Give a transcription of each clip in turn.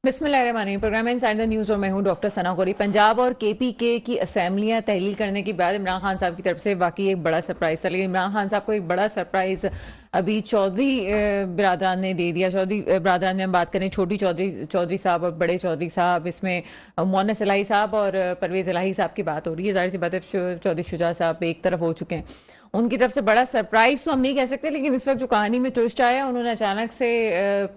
बिस्मिल्लाहिर्रहमानिर्रहीम। Programme inside the news और मैं हूं डॉक्टर सना गौरी। पंजाब और केपीके की असेंबलियां तहलील करने के बाद इमरान खान साहब की तरफ से वाकई एक बड़ा सरप्राइज था। लेकिन इमरान खान साहब को एक बड़ा सरप्राइज अभी चौधरी बिरादरान ने दे दिया। चौधरी बिरादरान में हम बात करें, छोटी चौधरी साहब और बड़े चौधरी साहब, इसमें मोनस इलाही साहब और परवेज़ इलाही साहब की बात हो रही है। जाहिर सी बात है, चौधरी शुजा साहब एक तरफ हो चुके हैं। उनकी तरफ से बड़ा सरप्राइज तो हम नहीं कह सकते, लेकिन इस वक्त जो कहानी में ट्विस्ट आया, उन्होंने अचानक से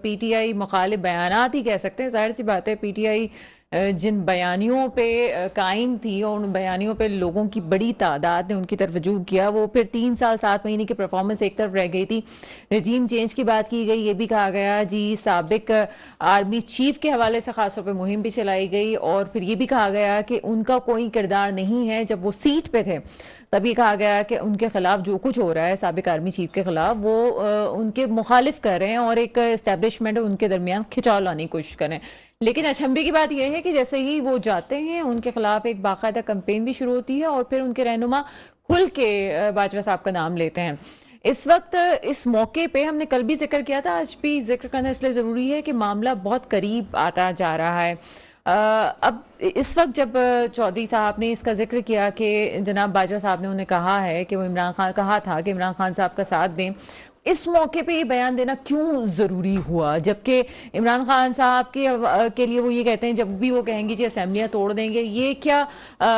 पीटीआई मुखालिफ बयानात ही कह सकते हैं। जाहिर सी बात है, पीटीआई जिन बयानियों पे कायम थी और उन बयानियों पे लोगों की बड़ी तादाद ने उनकी तरफ रजू किया, वो फिर 3 साल 7 महीने की परफॉर्मेंस एक तरफ रह गई थी। रजीम चेंज की बात की गई, ये भी कहा गया जी साबिक आर्मी चीफ के हवाले से खासतौर पर मुहिम भी चलाई गई, और फिर ये भी कहा गया कि उनका कोई किरदार नहीं है। जब वो सीट पे थे तभी कहा गया कि उनके खिलाफ जो कुछ हो रहा है साबिक आर्मी चीफ के खिलाफ, वो उनके मुखालिफ कर रहे हैं और एक एस्टेब्लिशमेंट उनके दरमियान खिंचाव लाने की कोशिश कर रहे हैं। लेकिन अचंभे की बात यह है कि जैसे ही वो जाते हैं, उनके खिलाफ एक बाकायदा कंपेन भी शुरू होती है और फिर उनके रहनुमा खुल के बाजवा साहब का नाम लेते हैं। इस वक्त इस मौके पे हमने कल भी जिक्र किया था, आज भी जिक्र करना इसलिए ज़रूरी है कि मामला बहुत करीब आता जा रहा है। अब इस वक्त जब चौधरी साहब ने इसका जिक्र किया कि जनाब बाजवा साहब ने उन्हें कहा है कि वो कहा था कि इमरान खान साहब का साथ दें, इस मौके पे ये बयान देना क्यों ज़रूरी हुआ? जबकि इमरान खान साहब के लिए वो ये कहते हैं, जब भी वो कहेंगे जी असेंबलियाँ तोड़ देंगे, ये क्या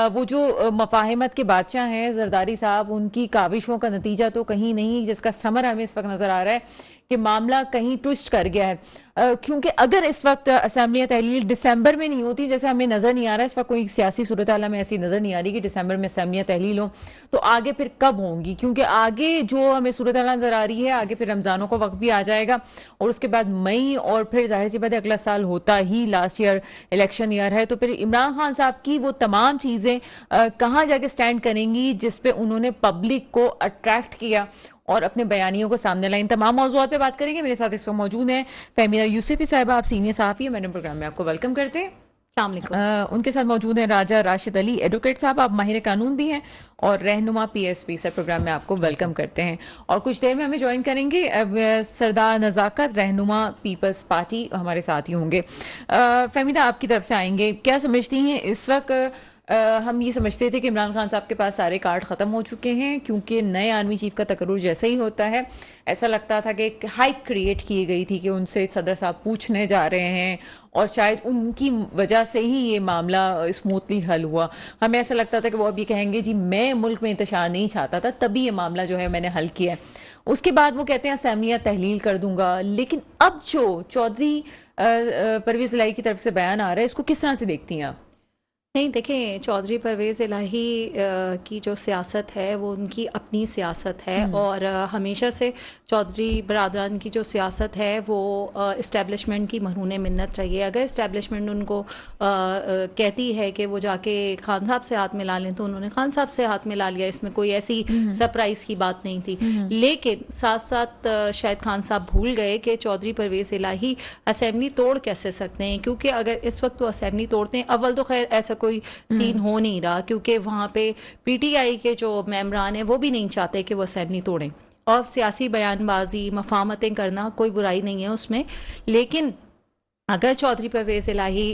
वो जो मफाहिमत के बादशाह हैं जरदारी साहब, उनकी काविशों का नतीजा तो कहीं नहीं, जिसका समर हमें इस वक्त नज़र आ रहा है कि मामला कहीं ट्विस्ट कर गया है। क्योंकि अगर इस वक्त असेंबलियाँ तहलील दिसंबर में नहीं होती, जैसे हमें नज़र नहीं आ रहा है इस वक्त, कोई सियासी सूरत हाल में ऐसी नज़र नहीं आ रही कि दिसंबर में असेंबलियाँ तहलील हों, तो आगे फिर कब होंगी? क्योंकि आगे जो हमें सूरत हाल नज़र आ रही है, आगे फिर रमज़ानों का वक्त भी आ जाएगा और उसके बाद मई, और फिर जाहिर सी बात है अगला साल होता ही लास्ट ईयर इलेक्शन ईयर है। तो फिर इमरान खान साहब की वो तमाम चीज़ें कहाँ जाके स्टैंड करेंगी जिसपे उन्होंने पब्लिक को अट्रैक्ट किया और अपने बयानियों को सामने लाइन। तमाम मौजूद पे बात करेंगे। मेरे साथ इस वक्त मौजूद हैं फहमीदा यूसुफी साहिबा, आप सीनियर सहाफ़ी हैं, मैडम प्रोग्राम में आपको वेलकम करते हैं। उनके साथ मौजूद हैं राजा राशिद अली एडवोकेट साहब, आप माहिर कानून भी हैं और रहनुमा पीएसपी सर, प्रोग्राम में आपको वेलकम करते हैं। और कुछ देर में हमें ज्वाइन करेंगे सरदार नज़ाकत, रहनुमा पीपल्स पार्टी, हमारे साथ ही होंगे। फहमीदा आपकी तरफ से आएंगे, क्या समझती हैं इस वक्त हम ये समझते थे कि इमरान खान साहब के पास सारे कार्ड ख़त्म हो चुके हैं, क्योंकि नए आर्मी चीफ का तकर्रुर जैसे ही होता है ऐसा लगता था कि एक हाइप क्रिएट की गई थी कि उनसे सदर साहब पूछने जा रहे हैं और शायद उनकी वजह से ही ये मामला स्मूथली हल हुआ। हमें ऐसा लगता था कि वो अब ये कहेंगे जी मैं मुल्क में इंतशार नहीं चाहता था, तभी ये मामला जो है मैंने हल किया है। उसके बाद वो कहते हैं असेंबलियाँ तहलील कर दूंगा। लेकिन अब जो चौधरी परवेज़ इलाही की तरफ से बयान आ रहा है, इसको किस तरह से देखती हैं आप? नहीं, देखें, चौधरी परवेज़ इलाही की जो सियासत है वो उनकी अपनी सियासत है और हमेशा से चौधरी बरादरान की जो सियासत है वो इस्टेब्लिशमेंट की मरहून मिन्नत रही है। अगर इस्टेब्लिशमेंट उनको कहती है कि वो जाके खान साहब से हाथ मिला लें तो उन्होंने खान साहब से हाथ मिला लिया, इसमें कोई ऐसी सरप्राइज़ की बात नहीं थी। लेकिन साथ साथ शायद खान साहब भूल गए कि चौधरी परवेज़ इलाही असेंबली तोड़ कैसे सकते हैं, क्योंकि अगर इस वक्त वो असेंबली तोड़ते हैं, अव्वल तो खैर ऐसा कोई सीन हो नहीं रहा, क्योंकि वहाँ पे पीटीआई के जो मेंबरान हैं वो भी नहीं चाहते कि वो असेंबली तोड़ें, और सियासी बयानबाजी मफामतें करना कोई बुराई नहीं है उसमें। लेकिन अगर चौधरी परवेज़ इलाही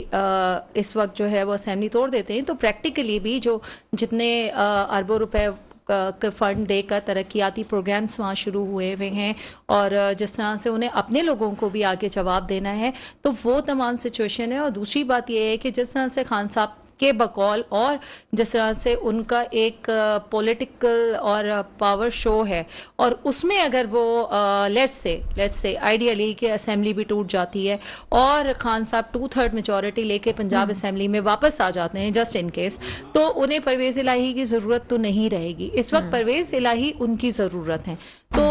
इस वक्त जो है वो असेंबली तोड़ देते हैं तो प्रैक्टिकली भी जो जितने अरबों रुपए फंड देकर तरक्याती प्रोग्राम्स वहाँ शुरू हुए हुए हैं और जिस तरह से उन्हें अपने लोगों को भी आगे जवाब देना है, तो वो तमाम सिचुएशन है। और दूसरी बात ये है कि जिस तरह से खान साहब के बकौल और जिस तरह से उनका एक पॉलिटिकल और पावर शो है, और उसमें अगर वो लेट्स से आइडियली कि असेंबली भी टूट जाती है और खान साहब 2/3 मेजॉरिटी लेके पंजाब असेंबली में वापस आ जाते हैं जस्ट इन केस, तो उन्हें परवेज़ इलाही की ज़रूरत तो नहीं रहेगी। इस वक्त परवेज़ इलाही उनकी ज़रूरत है। तो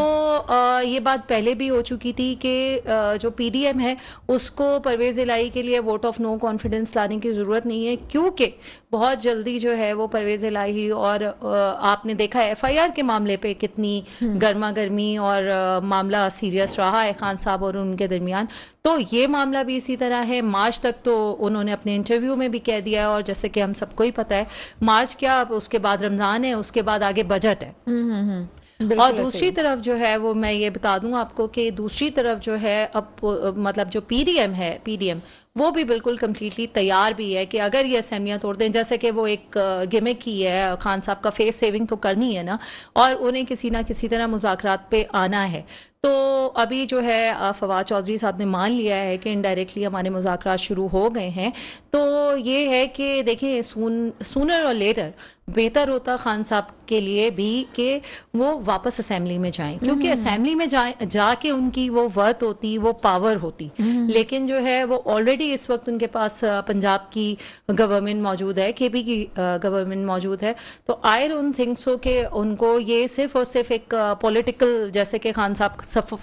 ये बात पहले भी हो चुकी थी कि जो पीडीएम है उसको परवेज़ इलाही के लिए वोट ऑफ नो कॉन्फिडेंस लाने की ज़रूरत नहीं है, क्योंकि बहुत जल्दी जो है वो परवेज़ इलाही, और आपने देखा है एफआईआर के मामले पे कितनी गर्मा गर्मी और मामला सीरियस रहा है खान साहब और उनके दरमियान, तो ये मामला भी इसी तरह है। मार्च तक तो उन्होंने अपने इंटरव्यू में भी कह दिया है, और जैसे कि हम सबको ही पता है मार्च क्या, उसके बाद रमज़ान है, उसके बाद आगे बजट है। बिल्कुल और ऐसे दूसरी ही। तरफ जो है वो मैं ये बता दूं आपको कि दूसरी तरफ जो है अब मतलब जो पीडीएम है, पीडीएम वो भी बिल्कुल कम्प्लीटली तैयार भी है कि अगर ये असेंबलियां तोड़ दें, जैसे कि वो एक गिमिक ही है, खान साहब का फेस सेविंग तो करनी है ना, और उन्हें किसी ना किसी तरह मुज़ाकरात पे आना है। तो अभी जो है फवाद चौधरी साहब ने मान लिया है कि इनडायरेक्टली हमारे मुज़ाकरात शुरू हो गए हैं। तो ये है कि देखें, सूनर और लेटर बेहतर होता खान साहब के लिए भी कि वो वापस असेंबली में जाएं, क्योंकि असेंबली में जाके उनकी वो वर्थ होती, वो पावर होती। लेकिन जो है वो ऑलरेडी इस वक्त उनके पास पंजाब की गवर्नमेंट मौजूद है, केपी की गवर्नमेंट मौजूद है। तो आई डोंट थिंक सो कि उनको ये सिर्फ और सिर्फ एक पॉलिटिकल, जैसे कि खान साहब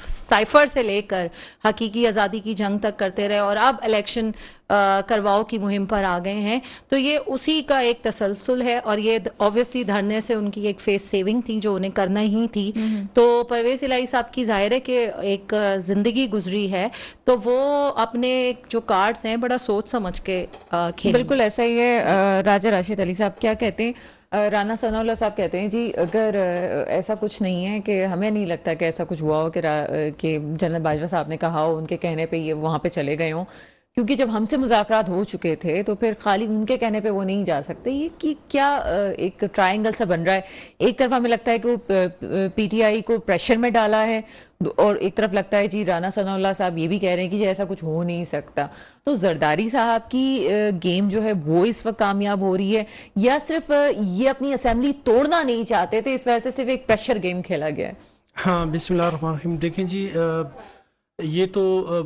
साइफर से लेकर हकीकी आज़ादी की जंग तक करते रहे और अब इलेक्शन करवाओ की मुहिम पर आ गए हैं, तो ये उसी का एक तसलसल है। और ये ऑब्वियसली धरने से उनकी एक फेस सेविंग थी जो उन्हें करना ही थी। तो परवेज इलाही साहब की जाहिर है कि एक जिंदगी गुजरी है, तो वो अपने जो कार्ड्स हैं बड़ा सोच समझ के खेलेंगे। बिल्कुल ऐसा ही है। राजा राशिद अली साहब क्या कहते हैं? राना सनाउल्लाह साहब कहते हैं जी, अगर ऐसा कुछ नहीं है, कि हमें नहीं लगता कि ऐसा कुछ हुआ हो कि जनरल बाजवा साहब ने कहा हो, उनके कहने पे ये वहाँ पे चले गए हों, क्योंकि जब हमसे मुज़ाकरात हो चुके थे तो फिर खाली उनके कहने पे वो नहीं जा सकते। ये कि क्या एक ट्रायंगल सा बन रहा है। एक तरफ हमें लगता है कि वो पीटीआई को प्रेशर में डाला है, और एक तरफ लगता है जी राना सनाउल्लाह साहब ये भी कह रहे हैं कि जी ऐसा कुछ हो नहीं सकता। तो जरदारी साहब की गेम जो है वो इस वक्त कामयाब हो रही है, या सिर्फ ये अपनी असेंबली तोड़ना नहीं चाहते थे, इस वजह से सिर्फ एक प्रेशर गेम खेला गया है? हाँ, बिस्मिल्लाहिर्रहमानिर्रहीम। देखें जी, ये तो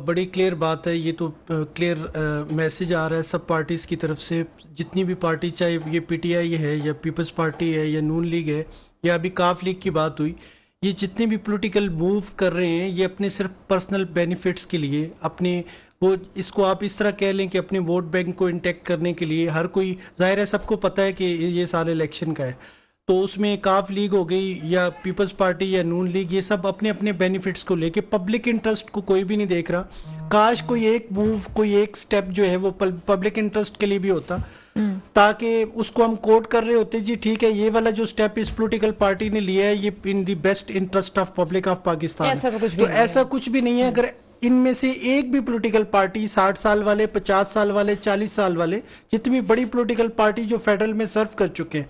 बड़ी क्लियर बात है, ये तो क्लियर मैसेज आ रहा है सब पार्टीज़ की तरफ से। जितनी भी पार्टी, चाहे ये पीटीआई है या पीपल्स पार्टी है या नून लीग है या अभी काफ लीग की बात हुई, ये जितने भी पॉलिटिकल मूव कर रहे हैं ये अपने सिर्फ पर्सनल बेनिफिट्स के लिए, अपने वो, इसको आप इस तरह कह लें कि अपने वोट बैंक को इंटैक्ट करने के लिए। हर कोई, जाहिर है सबको पता है कि ये साल इलेक्शन का है, तो उसमें काफ लीग हो गई या पीपल्स पार्टी या नून लीग, ये सब अपने अपने बेनिफिट्स को लेके, पब्लिक इंटरेस्ट को कोई भी नहीं देख रहा। काश कोई एक मूव, कोई एक स्टेप जो है वो पब्लिक इंटरेस्ट के लिए भी होता, ताकि उसको हम कोट कर रहे होते जी ठीक है ये वाला जो स्टेप इस पॉलिटिकल पार्टी ने लिया है ये in the best interest of public of Pakistan. ऐसा तो कुछ भी तो नहीं है। ऐसा कुछ भी नहीं है। अगर इनमें से एक भी पॉलिटिकल पार्टी, 60 साल वाले, 50 साल वाले, 40 साल वाले, जितनी बड़ी पॉलिटिकल पार्टी जो फेडरल में सर्व कर चुके हैं,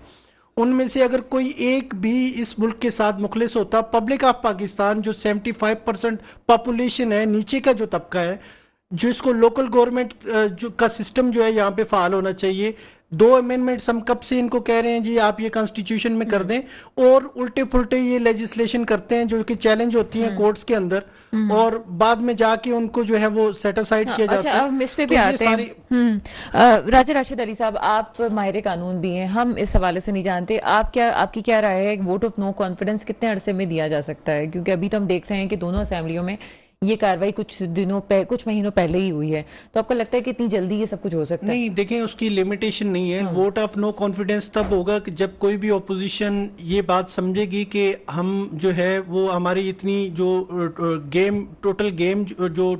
उनमें से अगर कोई एक भी इस मुल्क के साथ मुखलिस होता, पब्लिक ऑफ पाकिस्तान जो 75% पॉपुलेशन है, नीचे का जो तबका है, जो इसको लोकल गवर्नमेंट जो का सिस्टम जो है यहाँ पे फाल होना चाहिए। 2 अमेंडमेंट्स हम कब से इनको कह रहे हैं जी आप ये कॉन्स्टिट्यूशन में कर दें, और उल्टे पुल्टे ये लेजिस्लेशन करते हैं जो कि चैलेंज होती हैं कोर्ट्स के अंदर, और बाद में जाके उनको जो है वो सेट असाइड किया जाता है। अच्छा, अब इस पे भी तो ये आते हैं। राजा राशिद अली साहब, आप माहिर कानून भी हैं, हम इस हवाले से नहीं जानते, आपकी क्या राय है, वोट ऑफ नो कॉन्फिडेंस कितने अरसे में दिया जा सकता है? क्योंकि अभी तो हम देख रहे हैं कि दोनों असेंबलियों में ये कार्रवाई कुछ महीनों पहले ही हुई है, तो आपको लगता है कि इतनी जल्दी ये सब कुछ हो सकता है? नहीं, देखें उसकी लिमिटेशन नहीं है। वोट ऑफ नो कॉन्फिडेंस तब होगा कि जब कोई भी ओपोजिशन ये बात समझेगी कि हम जो है वो हमारी इतनी जो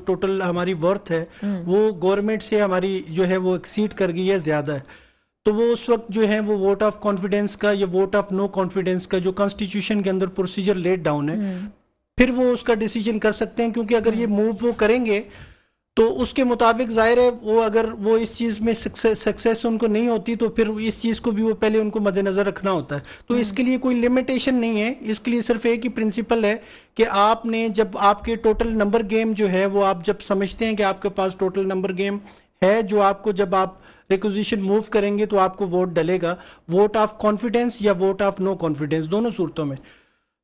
टोटल हमारी वर्थ है वो गवर्नमेंट से हमारी जो है वो एक्सीड कर गई है, ज्यादा है। तो वो उस वक्त जो है वो वोट ऑफ कॉन्फिडेंस का या वोट ऑफ नो कॉन्फिडेंस का जो कॉन्स्टिट्यूशन के अंदर प्रोसीजर लेट डाउन है, फिर वो उसका डिसीजन कर सकते हैं। क्योंकि अगर ये मूव वो करेंगे तो उसके मुताबिक जाहिर है वो, अगर वो इस चीज में सक्सेस उनको नहीं होती तो फिर इस चीज को भी वो पहले उनको मद्देनजर रखना होता है। तो इसके लिए कोई लिमिटेशन नहीं है, इसके लिए सिर्फ एक ही प्रिंसिपल है कि आपने जब आपके टोटल नंबर गेम जो है वो आप जब समझते हैं कि आपके पास टोटल नंबर गेम है, जो आपको जब आप रिक्विजिशन मूव करेंगे तो आपको वोट डलेगा, वोट ऑफ कॉन्फिडेंस या वोट ऑफ नो कॉन्फिडेंस, दोनों सूरतों में।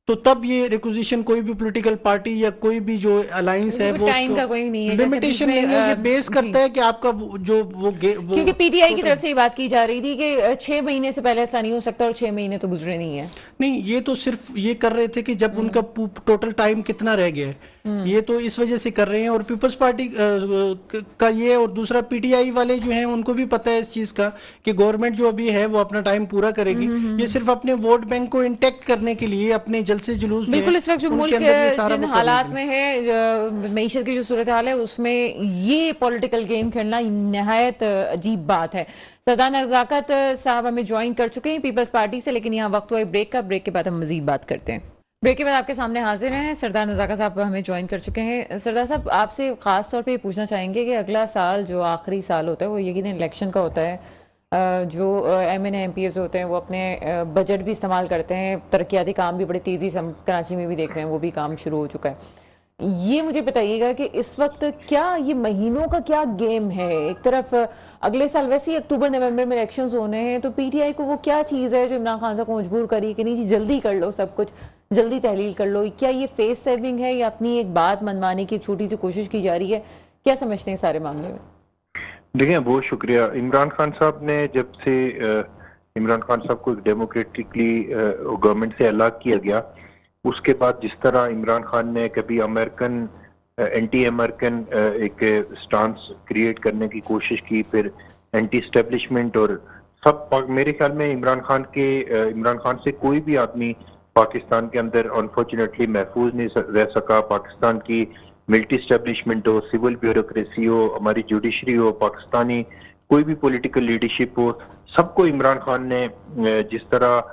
तो तब ये रिक्विजिशन कोई भी पॉलिटिकल पार्टी या कोई भी जो अलायंस है वो टाइम का कोई नहीं है, लिमिटेशन नहीं है, ये बेस करता है कि आपका क्योंकि पीटीआई की तरफ से ये बात की जा रही थी कि 6 महीने से पहले ऐसा नहीं हो सकता, और 6 महीने तो गुजरे नहीं है। नहीं, ये तो सिर्फ ये कर रहे थे कि जब उनका टोटल टाइम कितना रह गया है, ये तो इस वजह से कर रहे हैं। और पीपल्स पार्टी का ये, और दूसरा पीटीआई वाले जो हैं उनको भी पता है इस चीज का कि गवर्नमेंट जो अभी है वो अपना टाइम पूरा करेगी। ये सिर्फ अपने वोट बैंक को इंटैक्ट करने के लिए अपने जलसे जुलूस बिल्कुल इस वक्त जो मुल्क जिन हालात में है, मईशत की जो सूरत हाल है, उसमें ये पॉलिटिकल गेम खेलना नहायत अजीब बात है। सदान नज़ाकत साहब हमें ज्वाइन कर चुके हैं पीपल्स पार्टी से, लेकिन यहाँ वक्त हुआ ब्रेक का। ब्रेक के बाद हम मजीद बात करते हैं। ब्रेक के बाद आपके सामने हाजिर हैं सरदार नज़ाकत साहब हमें ज्वाइन कर चुके हैं। सरदार साहब आपसे ख़ास तौर पे ये पूछना चाहेंगे कि अगला साल जो आखिरी साल होता है वो यकीनन इलेक्शन का होता है। जो एमएनए एमपीएस होते हैं वो अपने बजट भी इस्तेमाल करते हैं, तरक्याती काम भी बड़ी तेज़ी से हम कराची में भी देख रहे हैं, वो भी काम शुरू हो चुका है। ये मुझे बताइएगा कि इस वक्त क्या ये महीनों का क्या गेम है? एक तरफ अगले साल वैसे ही अक्टूबर नवंबर में इलेक्शंस होने हैं, तो पीटीआई को वो क्या चीज़ है जो इमरान खान साहब को मजबूर करी कि नहीं जी जल्दी कर लो, सब कुछ जल्दी तहलील कर लो? क्या ये फेस सेविंग है या अपनी एक बात मनवाने की एक छोटी सी कोशिश की जा रही है? क्या समझते हैं सारे मामले में? देखिए, बहुत शुक्रिया। इमरान खान साहब ने जब से इमरान खान साहब को डेमोक्रेटिकली गवर्नमेंट से अलग किया गया, उसके बाद जिस तरह इमरान खान ने कभी अमेरिकन एंटी अमेरिकन एक स्टांस क्रिएट करने की कोशिश की, फिर एंटी स्टेब्लिशमेंट और सब, मेरे ख्याल में इमरान खान से कोई भी आदमी पाकिस्तान के अंदर अनफॉर्चुनेटली महफूज नहीं रह सका। पाकिस्तान की मिलिट्री स्टेब्लिशमेंट हो, सिविल ब्यूरोक्रेसी हो, हमारी जुडिशरी हो, पाकिस्तानी कोई भी पॉलिटिकल लीडरशिप हो, सबको इमरान खान ने जिस तरह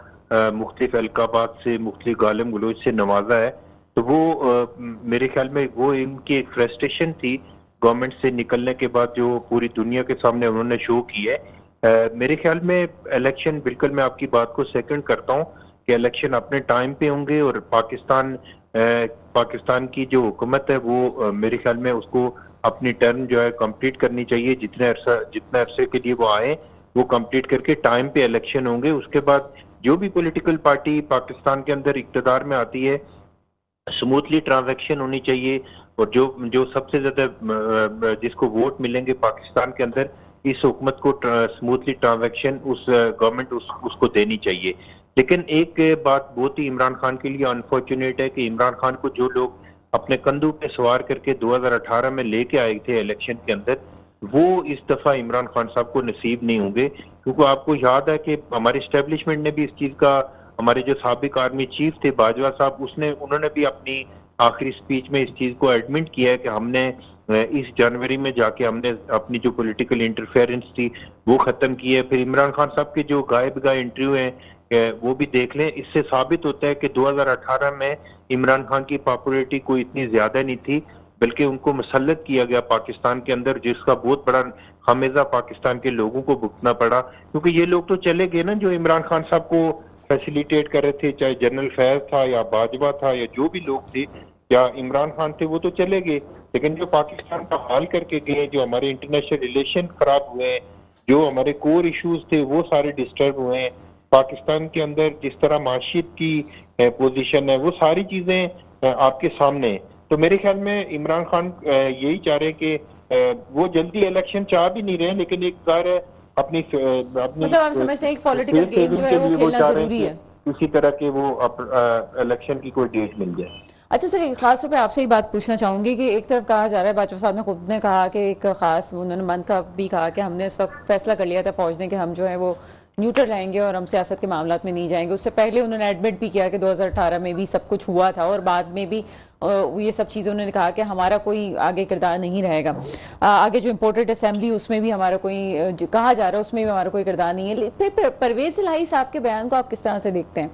मुख्तलिफ अलकाबात से, मुख्तलिफ गालिम गलोच से नवाजा है, तो वो मेरे ख्याल में वो इनकी एक फ्रस्ट्रेशन थी गवर्नमेंट से निकलने के बाद, जो पूरी दुनिया के सामने उन्होंने शो की है। मेरे ख्याल में इलेक्शन, बिल्कुल मैं आपकी बात को सेकंड करता हूँ कि इलेक्शन अपने टाइम पे होंगे और पाकिस्तान की जो हुकूमत है वो मेरे ख्याल में उसको अपनी टर्म जो है कंप्लीट करनी चाहिए। जितने अरसे के लिए वो आए वो कंप्लीट करके टाइम पे इलेक्शन होंगे। उसके बाद जो भी पॉलिटिकल पार्टी पाकिस्तान के अंदर इक्तदार में आती है, स्मूथली ट्रांजैक्शन होनी चाहिए, और जो सबसे ज्यादा जिसको वोट मिलेंगे पाकिस्तान के अंदर, इस हुकूमत को स्मूथली ट्रांजैक्शन उस गवर्नमेंट उसको देनी चाहिए। लेकिन एक बात बहुत ही इमरान खान के लिए अनफॉर्चुनेट है कि इमरान खान को जो लोग अपने कंधों पे सवार करके 2018 में लेके आए थे इलेक्शन के अंदर, वो इस दफा इमरान खान साहब को नसीब नहीं होंगे। क्योंकि आपको याद है कि हमारी स्टैब्लिशमेंट ने भी इस चीज का, हमारे जो साबिक आर्मी चीफ थे बाजवा साहब, उन्होंने भी अपनी आखिरी स्पीच में इस चीज को एडमिट किया है कि हमने इस जनवरी में जाके हमने अपनी जो पॉलिटिकल इंटरफेरेंस थी वो खत्म की है। फिर इमरान खान साहब के जो गाए बगाए इंटरव्यू हैं वो भी देख लें। इससे साबित होता है कि 2018 में इमरान खान की पॉपुलैरिटी कोई इतनी ज्यादा नहीं थी, बल्कि उनको मुसल्लत किया गया पाकिस्तान के अंदर, जिसका बहुत बड़ा खामिजा पाकिस्तान के लोगों को भुगतना पड़ा। क्योंकि ये लोग तो चले गए ना जो इमरान खान साहब को फैसिलिटेट कर रहे थे, चाहे जनरल फैज था या बाजवा था या जो भी लोग थे या इमरान खान थे, वो तो चले गए। लेकिन जो पाकिस्तान का हाल करके गए, जो हमारे इंटरनेशनल रिलेशन खराब हुए हैं, जो हमारे कोर इश्यूज थे वो सारे डिस्टर्ब हुए हैं। पाकिस्तान के अंदर जिस तरह माशियत की पोजीशन है, वो सारी चीजें आपके सामने है। तो मेरे ख्याल में इमरान खान यही चाह रहे कि वो जल्दी इलेक्शन चाह भी नहीं रहे, लेकिन एक बार अपनी मतलब आप समझते हैं एक पॉलिटिकल गेम जो है वो खेलना जरूरी है, किसी तरह के वो इलेक्शन की कोई डेट मिल जाए। अच्छा सर, खास तौर पे आपसे ही बात पूछना चाहूंगी कि एक तरफ कहा जा रहा है, बाजवा साहब ने खुद ने कहा कि एक खास उन्होंने मन का भी कहा कि हमने इस वक्त फैसला कर लिया था फौज ने कि हम जो है वो न्यूट्रल रहेंगे और हम सियासत के मामलात में नहीं जाएंगे। उससे पहले उन्होंने एडमिट भी किया कि 2018 में भी सब कुछ हुआ था और बाद में भी ये सब चीज़ें उन्होंने कहा कि हमारा कोई आगे किरदार नहीं रहेगा। आगे जो इम्पोर्टेड असेंबली उसमें भी हमारा कोई कहा जा रहा है उसमें भी हमारा कोई किरदार नहीं है। फिर परवेज़ इलाही साहब के बयान को आप किस तरह से देखते हैं?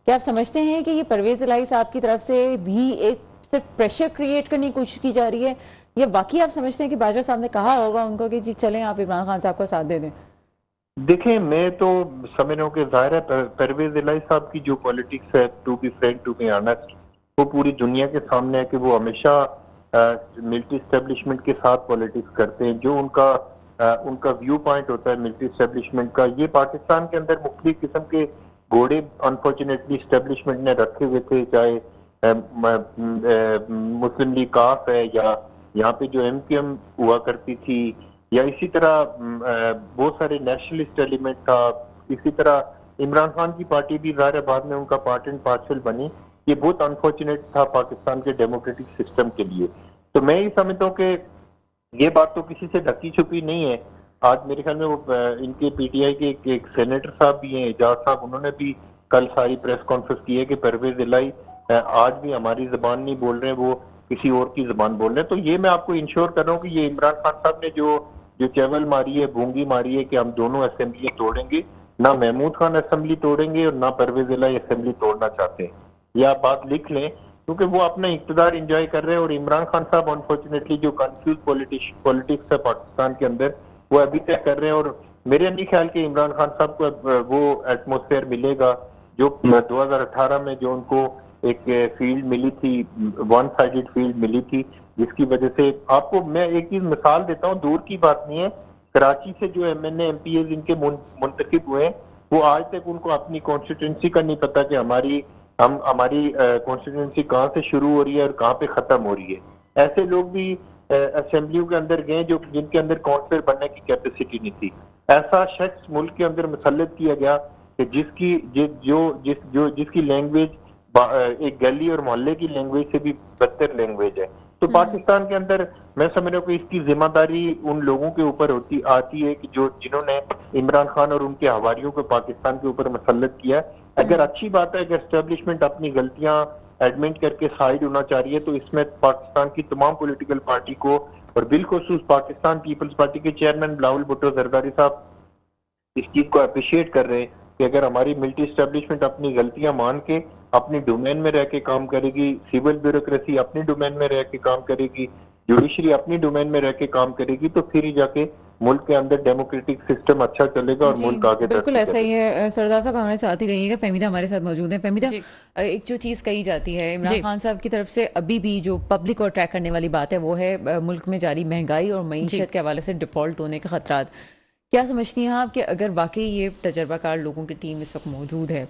क्या आप समझते हैं कि ये परवेज़ इलाही साहब की तरफ से भी एक सिर्फ प्रेशर क्रिएट करने की कोशिश की जा रही है, या बाकी आप समझते हैं कि बाजवा साहब ने कहा होगा उनको कि जी चलें आप इमरान खान साहब का साथ दे दें? देखें, मैं तो समझ रहा हूँ कि जाहिर है परवेज इलाही साहब की जो पॉलिटिक्स है, to be frank, to be honest, वो पूरी दुनिया के सामने है कि वो हमेशा मिलिट्री स्टेब्लिशमेंट के साथ पॉलिटिक्स करते हैं। जो उनका व्यू पॉइंट होता है मिलिट्री स्टेब्लिशमेंट का, ये पाकिस्तान के अंदर मुख्तलिफ किस्म के घोड़े अनफॉर्चुनेटली स्टेब्लिशमेंट ने रखे हुए थे, चाहे मुस्लिम लीग काफ है या यहाँ पे जो MQM हुआ करती थी, या इसी तरह बहुत सारे नेशनलिस्ट एलिमेंट था। इसी तरह इमरान खान की पार्टी भी ज़ाहिर बाद में उनका पार्ट एंड पार्सल बनी। ये बहुत अनफॉर्चुनेट था पाकिस्तान के डेमोक्रेटिक सिस्टम के लिए। तो मैं ये समझता हूँ कि ये बात तो किसी से ढकी छुपी नहीं है। आज मेरे ख्याल में वो इनके PTI के एक सेनेटर साहब भी हैं, एजाज साहब, उन्होंने भी कल सारी प्रेस कॉन्फ्रेंस की है कि परवेज इलाही आज भी हमारी जबान नहीं बोल रहे हैं, वो किसी और की जबान बोल रहे हैं। तो ये मैं आपको इंश्योर कर रहा हूँ कि ये इमरान खान साहब ने जो चैवल मारी है, भूंगी मारी है कि हम दोनों असेंबली तोड़ेंगे, ना महमूद खान असेंबली तोड़ेंगे और ना परवेज इलाही असेंबली तोड़ना चाहते हैं। या बात लिख लें, क्योंकि वो अपना इक़्तिदार एंजॉय कर रहे हैं। और इमरान खान साहब अनफॉर्चुनेटली जो कंफ्यूज पॉलिटिक्स है पाकिस्तान के अंदर, वो अभी तक कर रहे हैं। और मेरे नहीं ख्याल कि इमरान खान साहब को वो एटमॉस्फेयर मिलेगा जो 2018 में जो उनको एक फील्ड मिली थी, वन साइडेड फील्ड मिली थी, जिसकी वजह से आपको मैं एक चीज मिसाल देता हूँ, दूर की बात नहीं है। कराची से जो MNA MPs इनके मुंतखब हुए हैं, वो आज तक उनको अपनी कॉन्स्टिट्यूंसी का नहीं पता कि हमारी कॉन्स्टिट्यूंसी कहाँ से शुरू हो रही है और कहाँ पे खत्म हो रही है। ऐसे लोग भी असेंबलियों के अंदर गए जो जिनके अंदर काउंसलर बनने की कैपेसिटी नहीं थी। ऐसा शख्स मुल्क के अंदर मुसल्लत किया गया कि जिसकी लैंग्वेज एक गली और मोहल्ले की लैंग्वेज से भी बदतर लैंग्वेज है। तो पाकिस्तान के अंदर मैं समझ रहा हूँ कि इसकी जिम्मेदारी उन लोगों के ऊपर आती है कि जिन्होंने इमरान खान और उनके हवारियों को पाकिस्तान के ऊपर मुसल्लत किया। अगर अच्छी बात है, अगर एस्टेब्लिशमेंट अपनी गलतियां एडमिट करके साइड होना चाह रही है, तो इसमें पाकिस्तान की तमाम पॉलिटिकल पार्टी को और बिलखुसूस पाकिस्तान पीपल्स पार्टी के चेयरमैन बिलावल भुट्टो जरदारी साहब इस चीज को अप्रिशिएट कर रहे हैं कि अगर हमारी मिलिट्री एस्टेब्लिशमेंट अपनी गलतियां मान के अपनी डोमेन में रह के काम करेगी, सिविल ब्यूरोक्रेसी अपनी डोमेन में रह के काम करेगी, जुडिशरी अपनी डोमेन में रह के काम करेगी, तो फिर ही जाके मुल्क के अंदर डेमोक्रेटिक सिस्टम अच्छा चलेगा और मुल्क आगे बिल्कुल ऐसा ही है। सरदार साहब हमारे साथ ही रहिएगा। फहमीदा हमारे साथ मौजूद है। फहमीदा, एक जो चीज़ कही जाती है इमरान खान साहब की तरफ से अभी भी जो पब्लिक को अट्रैक्ट करने वाली बात है वो है मुल्क में जारी महंगाई और मईशत के हवाले से डिफॉल्ट होने का खतरात। क्या समझती हैं आप कि अगर वाकई ये तजर्बाकार लोगों की टीम इस वक्त मौजूद है,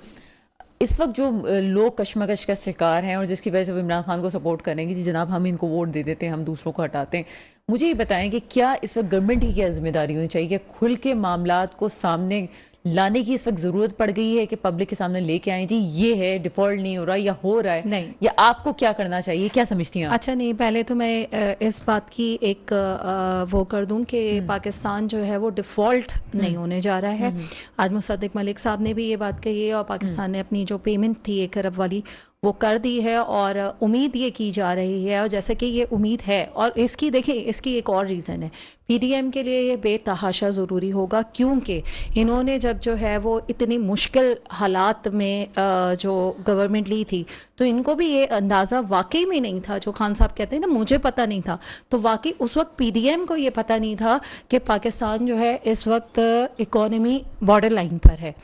इस वक्त जो लोग कशमकश का शिकार हैं और जिसकी वजह से वो इमरान खान को सपोर्ट करेंगे कि जनाब हम इनको वोट दे देते हैं, हम दूसरों को हटाते हैं, मुझे ये बताएं कि क्या इस वक्त गवर्नमेंट की क्या जिम्मेदारी होनी चाहिए? कि खुल के मामलात को सामने लाने की इस वक्त जरूरत पड़ गई है कि पब्लिक के सामने लेके आए जी ये है, डिफॉल्ट नहीं हो रहा या हो रहा है, नहीं, या आपको क्या करना चाहिए? क्या समझती हैं आप? अच्छा, नहीं, पहले तो मैं इस बात की एक वो कर दूं कि पाकिस्तान जो है वो डिफ़ॉल्ट नहीं होने जा रहा है। आज मुसद्दिक मलिक साहब ने भी ये बात कही है और पाकिस्तान ने अपनी जो पेमेंट थी 1 अरब वाली वो कर दी है और उम्मीद ये की जा रही है। और जैसे कि ये उम्मीद है, और इसकी देखिए इसकी एक और रीज़न है, PDM के लिए ये बेतहाशा ज़रूरी होगा, क्योंकि इन्होंने जब जो है वो इतनी मुश्किल हालात में जो गवर्नमेंट ली थी, तो इनको भी ये अंदाज़ा वाकई में नहीं था, जो खान साहब कहते हैं ना मुझे पता नहीं था, तो वाकई उस वक्त PDM को ये पता नहीं था कि पाकिस्तान जो है इस वक्त इकोनॉमी बॉर्डर लाइन पर है।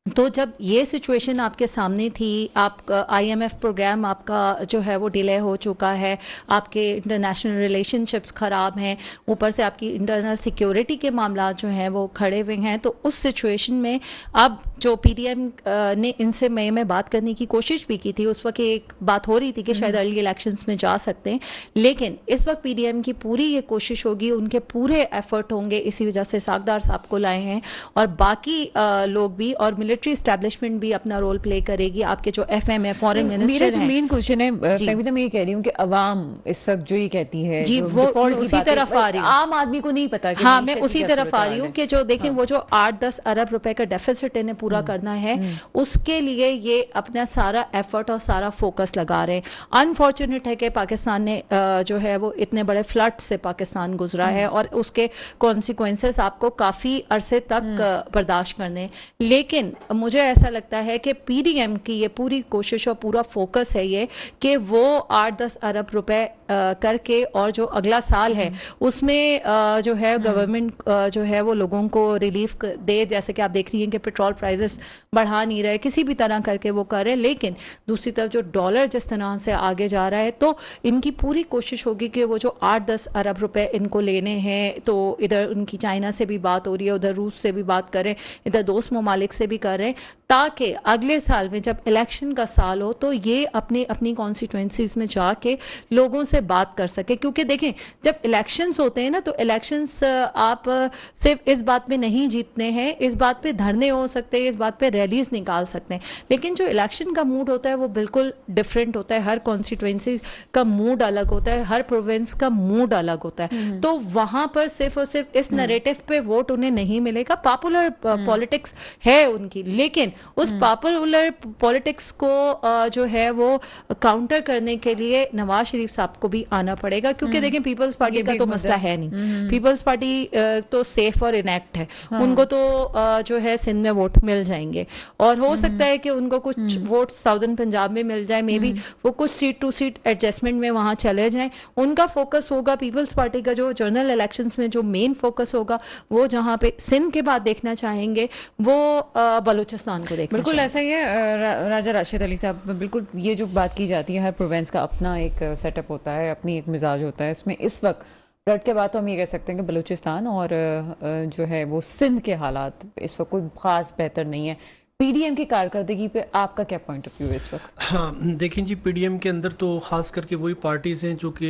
तो जब ये सिचुएशन आपके सामने थी, आप IMF प्रोग्राम आपका जो है वो डिले हो चुका है, आपके इंटरनेशनल रिलेशनशिप्स ख़राब हैं, ऊपर से आपकी इंटरनल सिक्योरिटी के मामला जो हैं वो खड़े हुए हैं, तो उस सिचुएशन में अब जो PDM ने इनसे मई में बात करने की कोशिश भी की थी, उस वक्त एक बात हो रही थी कि शायद अर्ली इलेक्शंस में जा सकते हैं, लेकिन इस वक्त PDM की पूरी ये कोशिश होगी, उनके पूरे एफर्ट होंगे, इसी वजह से सागदार साहब को लाए हैं और बाकी लोग भी, और मिलिट्री एस्टैब्लिशमेंट भी अपना रोल प्ले करेगी। आपके जो FM है, फॉरेन मिनिस्टर मेरा जो हैं, मेन क्वेश्चन है फहमीदा, मैं ये कह रही हूँ कि अवाम इस वक्त जो ये कहती है जी, जो वो default की उसी बात है, तरफ आ रही हूँ। आम आदमी को नहीं पता कि हाँ, मईशत मैं की उसी क्या तरफ सूरत आ हाल रही हूँ है। कि जो देखें वो जो 8-10 अरब रुपए का डेफिसिट इन्हें पूरा करना है, उसके लिए ये अपना सारा एफर्ट और सारा फोकस लगा रहे हैं। अनफॉर्चुनेट है कि पाकिस्तान ने जो है वो इतने बड़े फ्लड से पाकिस्तान गुजरा है और उसके कॉन्सिक्वेंसेस आपको काफ़ी अरसे तक बर्दाश्त करने, लेकिन मुझे ऐसा लगता है कि PDM की ये पूरी कोशिश और पूरा फोकस है ये कि वो 8-10 अरब रुपए करके, और जो अगला साल है उसमें जो है गवर्नमेंट जो है वो लोगों को रिलीफ दे। जैसे कि आप देख रही हैं कि पेट्रोल प्राइसेस बढ़ा नहीं रहे, किसी भी तरह करके वो कर रहे हैं, लेकिन दूसरी तरफ जो डॉलर जिस तरह से आगे जा रहा है, तो इनकी पूरी कोशिश होगी कि वो जो 8-10 अरब रुपए इनको लेने हैं, तो इधर उनकी चाइना से भी बात हो रही है, उधर रूस से भी बात करें, इधर दोस्त ममालिक से भी कर रहे हैं, ताकि अगले साल में जब इलेक्शन का साल हो तो ये अपनी कॉन्स्टिट्यूंसीज में जाके लोगों से बात कर सके। क्योंकि देखें, जब इलेक्शंस होते हैं ना, तो इलेक्शंस आप सिर्फ इस बात पे नहीं जीतने हैं, इस बात पे धरने हो सकते हैं, इस बात पे रैलीज निकाल सकते हैं, लेकिन जो इलेक्शन का मूड होता है वो बिल्कुल डिफरेंट होता है। हर कॉन्स्टिट्यूंसी का मूड अलग होता है, हर प्रोविंस का मूड अलग होता है, तो वहां पर सिर्फ और सिर्फ इस नैरेटिव पे वोट उन्हें नहीं मिलेगा। पॉपुलर पॉलिटिक्स है उनकी, लेकिन उस पॉपुलर पॉलिटिक्स को जो है वो काउंटर करने के लिए नवाज शरीफ साहब को भी आना पड़ेगा, क्योंकि देखें पीपल्स पार्टी का तो मसला है नहीं, पीपल्स पार्टी तो सेफ और इनएक्ट है, उनको तो जो है सिंध में वोट मिल जाएंगे और हो सकता है कि उनको कुछ वोट साउदर्न पंजाब में मिल जाए, मे बी वो कुछ सीट टू सीट एडजस्टमेंट में वहां चले जाएं। उनका फोकस होगा पीपल्स पार्टी का जो जनरल इलेक्शंस में जो मेन फोकस होगा वो जहां पे सिंध के बाद देखना चाहेंगे वो बलूचिस्तान को देखना बिल्कुल ऐसा ही है राजा राशिद अली साहब। बिल्कुल ये जो बात की जाती है, हर प्रोविंस का अपना एक सेटअप होता है, अपनी एक मिजाज होता है। इसमें इस वक्त फ्लड के बाद तो हम ये कह सकते हैं कि बलूचिस्तान और जो है वो सिंध के हालात इस वक्त कोई खास बेहतर नहीं है। पीडीएम की कारकर्दगी पे आपका क्या पॉइंट ऑफ व्यू है इस वक्त? हाँ देखें जी, पीडीएम के अंदर तो खास करके वही पार्टीज हैं जो कि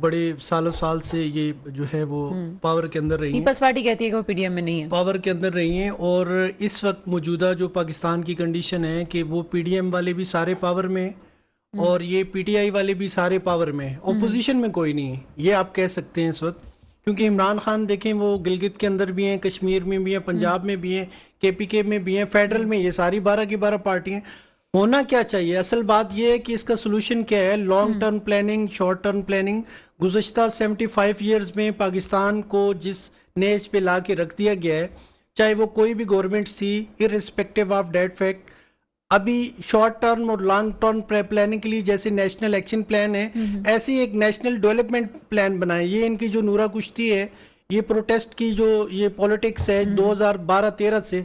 बड़े सालों साल से ये जो है वो पावर के अंदर रही हैं। पीपल्स पार्टी कहती है कि वो पीडीएम में नहीं है, पावर के अंदर रही हैं, और इस वक्त मौजूदा जो पाकिस्तान की कंडीशन है कि वो पीडीएम वाले भी सारे पावर में और ये पीटीआई वाले भी सारे पावर में, ओपोजिशन में कोई नहीं है, ये आप कह सकते हैं इस वक्त। क्योंकि इमरान खान देखें वो गिलगित के अंदर भी हैं, कश्मीर में भी हैं, पंजाब में भी हैं, केपीके में भी हैं, फेडरल में, ये सारी 12 की 12 पार्टियां। होना क्या चाहिए, असल बात ये है कि इसका सोल्यूशन क्या है, long term planning, short term planning. गुज़श्ता 75 ईयर्स में पाकिस्तान को जिस नेज पे ला के रख दिया गया है, चाहे वो कोई भी गवर्नमेंट थी, इररिस्पेक्टिव ऑफ डेट फैक्ट, अभी शॉर्ट टर्म और लॉन्ग टर्म प्लानिंग के लिए जैसे नेशनल एक्शन प्लान है, ऐसे एक नेशनल डेवलपमेंट प्लान बनाए। ये इनकी जो नूरा कुश्ती है, ये प्रोटेस्ट की जो ये पॉलिटिक्स है 2012-13 से,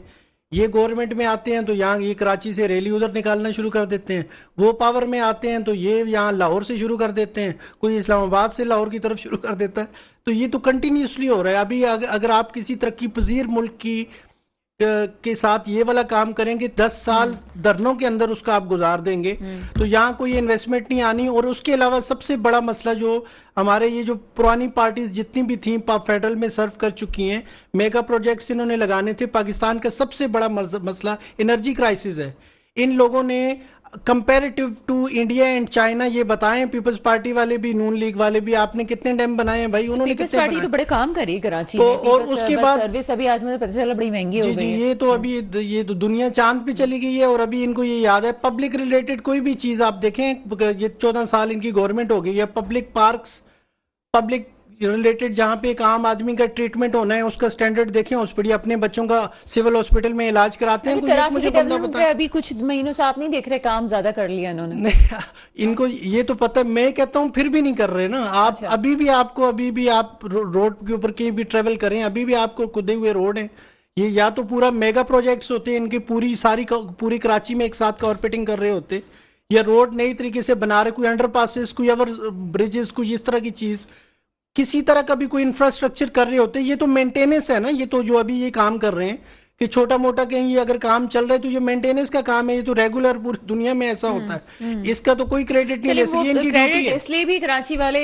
ये गवर्नमेंट में आते हैं तो यहाँ ये कराची से रैली उधर निकालना शुरू कर देते हैं, वो पावर में आते हैं तो ये यहाँ लाहौर से शुरू कर देते हैं, कोई इस्लामाबाद से लाहौर की तरफ शुरू कर देता है। तो ये तो कंटिन्यूसली हो रहा है। अभी अगर आप किसी तरक्की पजीर मुल्क की के साथ ये वाला काम करेंगे, 10 साल धरनों के अंदर उसका आप गुजार देंगे, तो यहाँ कोई इन्वेस्टमेंट नहीं आनी। और उसके अलावा सबसे बड़ा मसला जो हमारे ये जो पुरानी पार्टीज जितनी भी थी फेडरल में सर्व कर चुकी हैं, मेगा प्रोजेक्ट्स इन्होंने लगाने थे। पाकिस्तान का सबसे बड़ा मसला एनर्जी क्राइसिस है। इन लोगों ने comparative to India and China, ये बताएं पीपल्स पार्टी वाले भी, नून लीग वाले भी, आपने कितने डैम बनाए हैं भाई? उन्होंने पीपल्स कितने पार्टी बनाए? तो बड़े काम करी है कराची तो में। और उसके बाद सर्विस अभी आज मुझे पता चला बड़ी महंगी हो जी गई जी, है। ये तो अभी ये तो दुनिया चांद पे चली गई है। और अभी इनको ये याद है, पब्लिक रिलेटेड कोई भी चीज आप देखें, ये 14 साल इनकी गवर्नमेंट हो गई है, पब्लिक पार्क्स, पब्लिक रिलेटेड जहाँ पे एक आम आदमी का ट्रीटमेंट होना है उसका स्टैंडर्ड देखें, हॉस्पिटल अपने बच्चों का सिविल हॉस्पिटल में इलाज कराते हैं। कराची मुझे के बंदा डेवलपमेंट पे अभी कुछ महीनों से आप नहीं देख रहे, काम ज्यादा कर लिया इन्होंने। नहीं, इनको ये तो पता है, मैं कहता हूँ फिर भी नहीं कर रहे ना आप। अच्छा। अभी भी आप रोड के ऊपर कहीं भी ट्रेवल करें, अभी भी आपको खुदे हुए रोड हैं। ये या तो पूरा मेगा प्रोजेक्ट्स होते हैं, इनकी पूरी कराची में एक साथ कॉर्पोरेटिंग कर रहे होते, या रोड नई तरीके से बना रहे, कोई अंडरपासेस, कोई ओवर ब्रिजेस, कोई इस तरह की चीज, किसी तरह का भी कोई इंफ्रास्ट्रक्चर कर रहे होते। ये तो मेंटेनेंस है ना, ये तो जो अभी ये काम कर रहे हैं कि छोटा मोटा कहीं ये अगर काम चल रहा है तो ये मेंटेनेंस का काम है, ये तो रेगुलर पूरी दुनिया में ऐसा होता है। इसका तो कोई क्रेडिट नहीं ले सकते, ये इनकी ड्यूटी है। इसलिए भी कराची वाले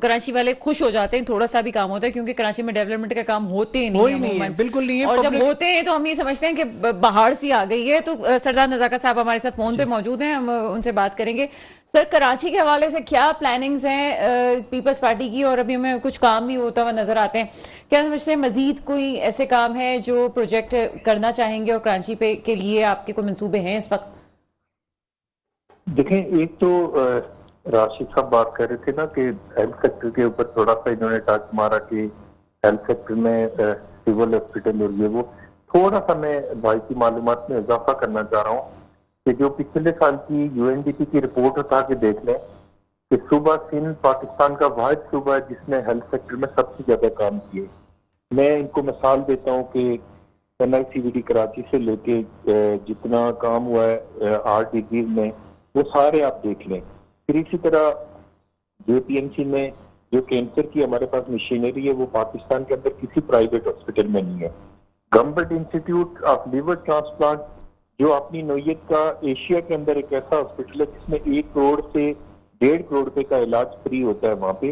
कराची वाले खुश हो जाते हैं, थोड़ा सा भी काम होता है, क्योंकि कराची में डेवलपमेंट का काम होते ही नहीं है, बिल्कुल नहीं है। और जब होते हैं तो हम ये समझते हैं कि बाहर सी आ गई है। तो सरदार नजाकत साहब हमारे साथ फोन पे मौजूद हैं, हम उनसे बात करेंगे। सर, कराची के हवाले से क्या प्लानिंग्स हैं पीपल्स पार्टी की, और अभी हमें कुछ काम भी होता हुआ नजर आते हैं, क्या समझते हैं मजीद कोई ऐसे काम है जो प्रोजेक्ट करना चाहेंगे और कराची पे के लिए आपके कोई मंसूबे हैं इस वक्त? देखें, एक तो राशिद साहब बात कर रहे थे ना कि हेल्थ सेक्टर के ऊपर थोड़ा सा इन्होंने टच मारा कि हेल्थ सेक्टर में सिविल हॉस्पिटल और ये वो, थोड़ा सा मैं भाई की मालूमात में इजाफा करना चाह रहा हूँ कि जो पिछले साल की यूएनडीपी की रिपोर्ट उठा के देख लें कि सूबा सिंध पाकिस्तान का वाहिद सूबा है जिसने हेल्थ सेक्टर में सबसे ज्यादा काम किए। मैं इनको मिसाल देता हूँ कि NICVD कराची से लेके जितना काम हुआ है RDG में, वो सारे आप देख लें। फिर इसी तरह JPMC में जो कैंसर की हमारे पास मशीनरी है वो पाकिस्तान के अंदर किसी प्राइवेट हॉस्पिटल में नहीं है। Government institute of liver transplant जो अपनी नोयत का एशिया के अंदर एक ऐसा हॉस्पिटल है जिसमें 1 करोड़ से 1.5 करोड़ रुपए का इलाज फ्री होता है वहां पे।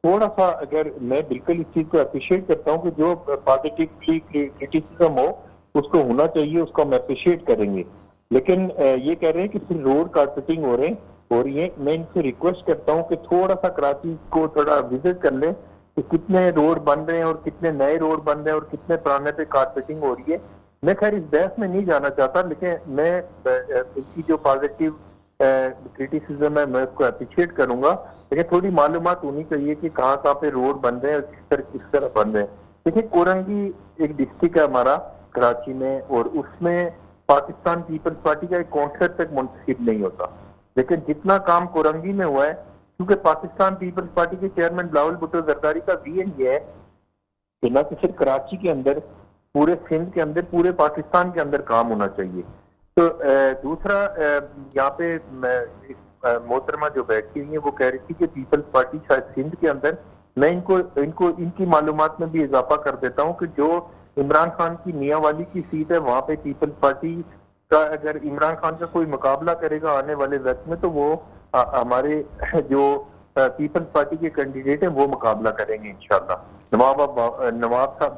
थोड़ा सा अगर मैं बिल्कुल इस चीज को अप्रिशिएट करता हूँ कि जो पॉजिटिवली क्रिटिसिज्म हो उसको होना चाहिए, उसको हम अप्रिशिएट करेंगे, लेकिन ये कह रहे हैं कि फिर रोड कारपेटिंग हो रही है। मैं इनसे रिक्वेस्ट करता हूँ कि थोड़ा सा कराची को थोड़ा विजिट कर ले कि कितने रोड बन रहे हैं और कितने नए रोड बन रहे हैं और कितने पुराने पे कारपेटिंग हो रही है। मैं खैर इस बहस में नहीं जाना चाहता, लेकिन मैं इसकी जो पॉजिटिव क्रिटिसिज्म है मैं उसको अप्रिशिएट करूंगा, लेकिन थोड़ी मालूमात होनी चाहिए कि कहाँ कहाँ पे रोड बन रहे हैं और किस तरह बन रहे हैं। देखिए, कोरंगी एक डिस्ट्रिक्ट है हमारा कराची में, और उसमें पाकिस्तान पीपल्स पार्टी का एक काउंसलर तक मुंतखब नहीं होता, लेकिन जितना काम कोरंगी में हुआ है, क्योंकि पाकिस्तान पीपल्स पार्टी के चेयरमैन बिलावल भुट्टो जरदारी का विजन ये है कि न कि सिर्फ कराची के अंदर, पूरे सिंध के अंदर, पूरे पाकिस्तान के अंदर काम होना चाहिए। तो दूसरा, यहाँ पे मोहतरमा जो बैठी हुई है वो कह रही थी कि पीपल्स पार्टी शायद सिंध के अंदर, मैं इनकी मालूमात में भी इजाफा कर देता हूँ कि जो इमरान खान की मियांवाली की सीट है वहां पे पीपल्स पार्टी का अगर इमरान खान का कोई मुकाबला करेगा आने वाले वक्त में, तो वो हमारे जो पीपल्स पार्टी के कैंडिडेट हैं वो मुकाबला करेंगे इंशाल्लाह। नवाब साहब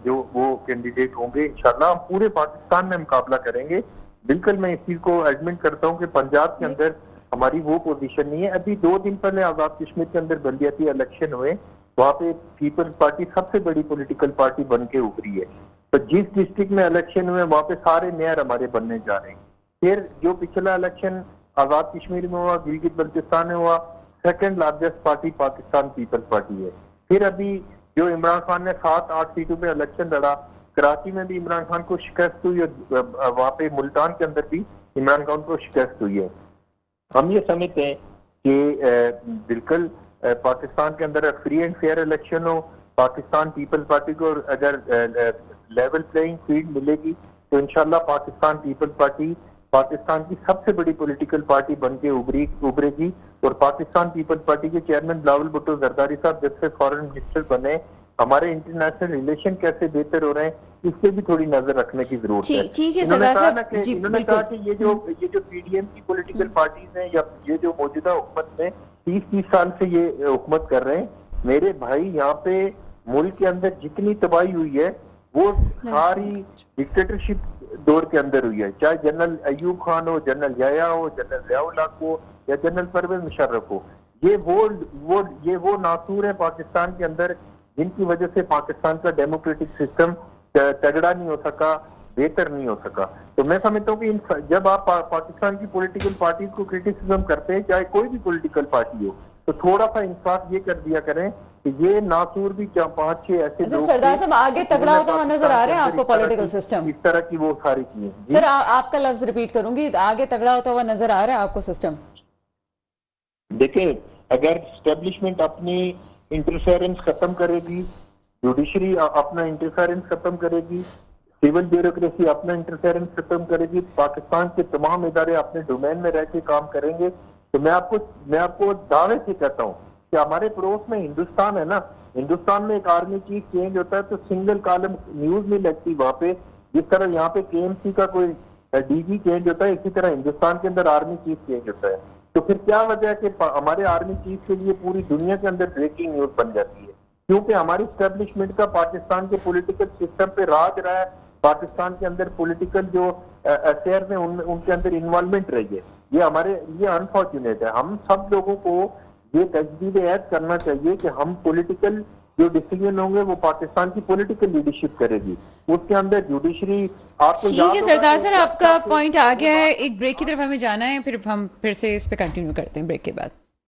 जो वो कैंडिडेट होंगे, इंशाल्लाह हम पूरे पाकिस्तान में मुकाबला करेंगे। बिल्कुल मैं इस चीज को एडमिट करता हूँ कि पंजाब के अंदर हमारी वो पोजीशन नहीं है। अभी 2 दिन पहले आजाद कश्मीर के अंदर बल्दियाती इलेक्शन हुए, वहां पे पीपल्स पार्टी सबसे बड़ी पॉलिटिकल पार्टी बन के उभरी है। तो जिस डिस्ट्रिक्ट में इलेक्शन हुए वहां पे सारे मेयर हमारे बनने जा रहे हैं। फिर जो पिछला इलेक्शन आजाद कश्मीर में हुआ, गिलगित बल्तिस्तान में हुआ, second largest party Pakistan peoples party है। फिर अभी जो इमरान खान ने 7-8 सीटों पे इलेक्शन लड़ा, कराची में भी इमरान खान को शिकस्त हुई है, वहां पे मुल्तान के अंदर भी इमरान खान को शिकस्त हुई है। हम ये समझते हैं कि बिल्कुल पाकिस्तान के अंदर फ्री एंड फेयर इलेक्शन हो, पाकिस्तान पीपल्स पार्टी को अगर लेवल प्लेइंग फील्ड मिलेगी तो इंशाल्लाह पाकिस्तान पीपल्स पार्टी पाकिस्तान की सबसे बड़ी पॉलिटिकल पार्टी बन के उभरेगी। और पाकिस्तान पीपल्स पार्टी के चेयरमैन बिलावल भुट्टो जरदारी साहब जब से फॉरेन मिनिस्टर बने, हमारे इंटरनेशनल रिलेशन कैसे बेहतर हो रहे हैं, इस पे भी थोड़ी नजर रखने की जरूरत है। ठीक है इन्होंने सरदार कहा साहब, ना कि जी, इन्होंने कहा बिल्कुल। कि ये जो पीडीएम की पॉलिटिकल पार्टीज हैं या ये जो मौजूदा हुकूमत में 30 साल से ये हुकूमत कर रहे हैं, मेरे भाई यहाँ पे मुल्क के अंदर जितनी तबाही हुई है वो सारी डिक्टेटरशिप दौर के अंदर हुई है, चाहे जनरल अयूब खान हो, जनरल याया हो, जनरल ज़िया-उल हक हो या जनरल परवेज मुशर्रफ हो। ये वो नासूर है पाकिस्तान के अंदर जिनकी वजह से पाकिस्तान का डेमोक्रेटिक सिस्टम तगड़ा नहीं हो सका, बेहतर नहीं हो सका। तो मैं समझता हूँ कि जब आप पाकिस्तान की पॉलिटिकल पार्टीज को क्रिटिसिज्म करते हैं, चाहे कोई भी पॉलिटिकल पार्टी हो, तो थोड़ा सा इंसाफ ये कर दिया करें कि ये नासूर भी 5-6 ऐसे अच्छा, लोग सरदार थे साहब, आगे तगड़ा होता हुआ नजर आ रहा है आपको इस तरह पॉलिटिकल की- सिस्टम? इस तरह की वो सारी चीजें। सर आपका लफ्ज रिपीट करूंगी, आगे तगड़ा होता हुआ नजर आ रहा है आपको सिस्टम? देखिए, अगर स्टेब्लिशमेंट अपनी इंटरफेरेंस खत्म करेगी, जुडिशरी अपना इंटरफेरेंस खत्म करेगी, सिविल ब्यूरोक्रेसी अपना इंटरफेरेंस खत्म करेगी, पाकिस्तान के तमाम इदारे अपने डोमेन में रह के काम करेंगे, तो मैं आपको दावे से कहता हूँ कि हमारे पड़ोस में हिंदुस्तान है ना, हिंदुस्तान में एक आर्मी चीफ चेंज होता है तो सिंगल कॉलम न्यूज नहीं लगती वहां पे। जिस तरह यहाँ पे केएमसी का कोई डीजी चेंज होता है, इसी तरह हिंदुस्तान के अंदर आर्मी चीफ चेंज होता है। तो फिर क्या वजह है कि हमारे आर्मी चीफ के लिए पूरी दुनिया के अंदर ब्रेकिंग न्यूज बन जाती है? क्योंकि हमारी स्टैब्लिशमेंट का पाकिस्तान के पॉलिटिकल सिस्टम पे राज रहा है, पाकिस्तान के अंदर पॉलिटिकल जो अफेयर में उनके अंदर इन्वॉल्वमेंट रही है। ये हमारे लिए अनफॉर्चुनेट है। हम सब लोगों को ये तजदीद ऐद करना चाहिए कि हम पॉलिटिकल जो डिसीजन होंगे वो पाकिस्तान की पॉलिटिकल लीडरशिप करेगी, उसके अंदर जुडिशरी आपको ठीक याद है होगा सरदार कि सर, जब आपका तक- पॉइंट आ गया है। एक ब्रेक की तरफ हमें जाना है, फिर हम फिर से इस पे कंटिन्यू करते हैं ब्रेक के बाद।